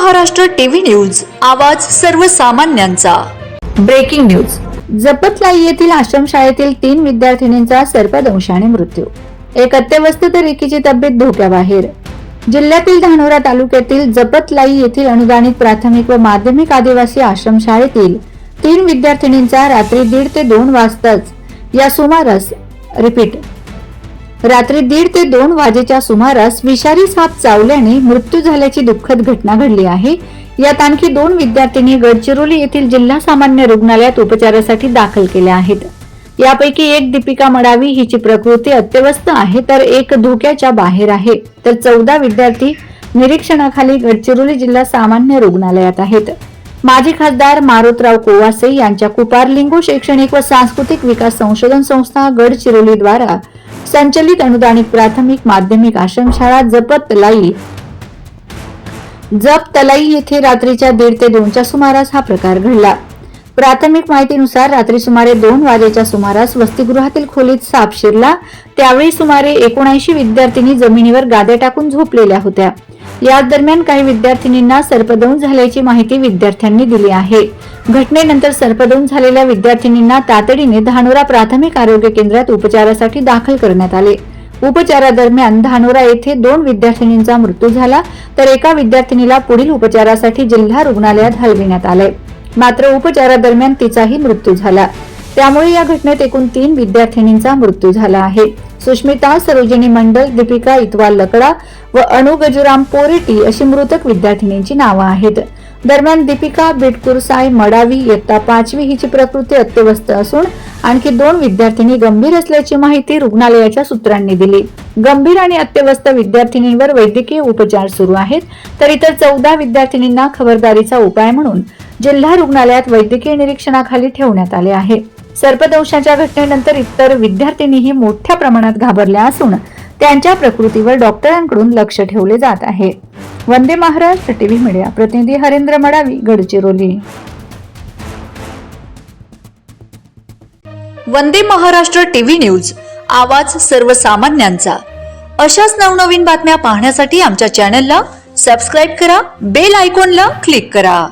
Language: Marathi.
महाराष्ट्र टीव्ही न्यूज, आवाज सर्वसामान्यांचा। Breaking news. जपतलाई येथील आश्रमशाळेतील 3 विद्यार्थिनींचा सर्पदंशाने मृत्यू। एक अत्यवस्थ तर एकीची तब्येत धोक्याबाहेर। जिल्ह्यातील धानोरा तालुक्यातील जपतलाई येथील अनुदानित प्राथमिक व माध्यमिक आदिवासी आश्रमशाळेतील 3 विद्यार्थिनींचा रात्री 1:30 ते 2 वाजताच या सुमारास रात्री 1:30 ते 2 वाजेच्या सुमारास विषारी साप चावल्याने मृत्यू झाल्याची दुःखद घटना घडली आहे। यात आणखी 2 विद्यार्थिनी गडचिरोली येथील जिल्हा सामान्य रुग्णालयात उपचारासाठी दाखल केल्या आहेत। यापैकी एक दीपिका मडावी हिची प्रकृती अत्यवस्थ आहे तर एक धोक्याच्या बाहेर आहे, तर 14 विद्यार्थी निरीक्षणाखाली गडचिरोली जिल्हा सामान्य रुग्णालयात आहेत। माजी खासदार मारुतराव कोवासे यांच्या कुपारलिंगो शैक्षणिक व सांस्कृतिक विकास संशोधन संस्था गडचिरोली द्वारा संचलित अनुदानित प्राथमिक माध्यमिक आश्रमशाळा जपतलाई येथे रात्रीच्या 1:30 ते 2च्या सुमारास हा प्रकार घडला। प्राथमिक माहितीनुसार रात्री सुमारे 2 वाजेच्या सुमारास वसतिगृहातील खोलीत साप शिरला। त्यावेळी सुमारे 79 विद्यार्थिनी जमिनीवर गाद्या टाकून झोपलेल्या होत्या। या दरम्यान काही विद्यार्थिनींना सर्पदंश झाल्याची माहिती विद्यार्थ्यांनी दिली आहे। घटनेनंतर सर्पदंश झालेल्या विद्यार्थिनींना तातडीने धानोरा प्राथमिक आरोग्य केंद्रात उपचारासाठी दाखल करण्यात आले। उपचारादरम्यान धानोरा येथे 2 विद्यार्थिनींचा मृत्यू झाला तर एका विद्यार्थिनीला पुढील उपचारासाठी जिल्हा रुग्णालयात हलविण्यात आले, मात्र उपचारादरम्यान तिचाही मृत्यू झाला। त्यामुळे या घटनेत एकूण 3 विद्यार्थिनींचा मृत्यू झाला आहे। सुष्मिता सरोजिनी मंडल, दीपिका इतवाल लकडा व अनु गजुराम पोरेटी अशी मृतक विद्यार्थिनींची नावे आहेत। दरम्यान दीपिका बिटकुरसाई मडावी इयत्ता 5वी हिची प्रकृती अत्यवस्थ असून आणखी 2 विद्यार्थिनी गंभीर असल्याची माहिती रुग्णालयाच्या सूत्रांनी दिली। गंभीर आणि अत्यवस्थ विद्यार्थिनींवर वैद्यकीय उपचार सुरू आहेत, तर इतर 14 विद्यार्थिनींना खबरदारीचा उपाय म्हणून जिल्हा रुग्णालयात वैद्यकीय निरीक्षणाखाली ठेवण्यात आले आहे। सर्पदंशाच्या घटनेनंतर इतर विद्यार्थिनीही मोठ्या प्रमाणात घाबरल्या असून त्यांच्या प्रकृतीवर डॉक्टरांकडून लक्ष ठेवले जात आहे। वंदे महाराष्ट्र टीव्ही मीडिया प्रतिनिधी हरेंद्र मडावी, गडचिरोली। वंदे महाराष्ट्र टीव्ही न्यूज, आवाज सर्वसामान्यांचा। अशाच नवनवीन बातम्या पाहण्यासाठी आमच्या चॅनलला सबस्क्राइब करा, बेल आयकॉनला क्लिक करा।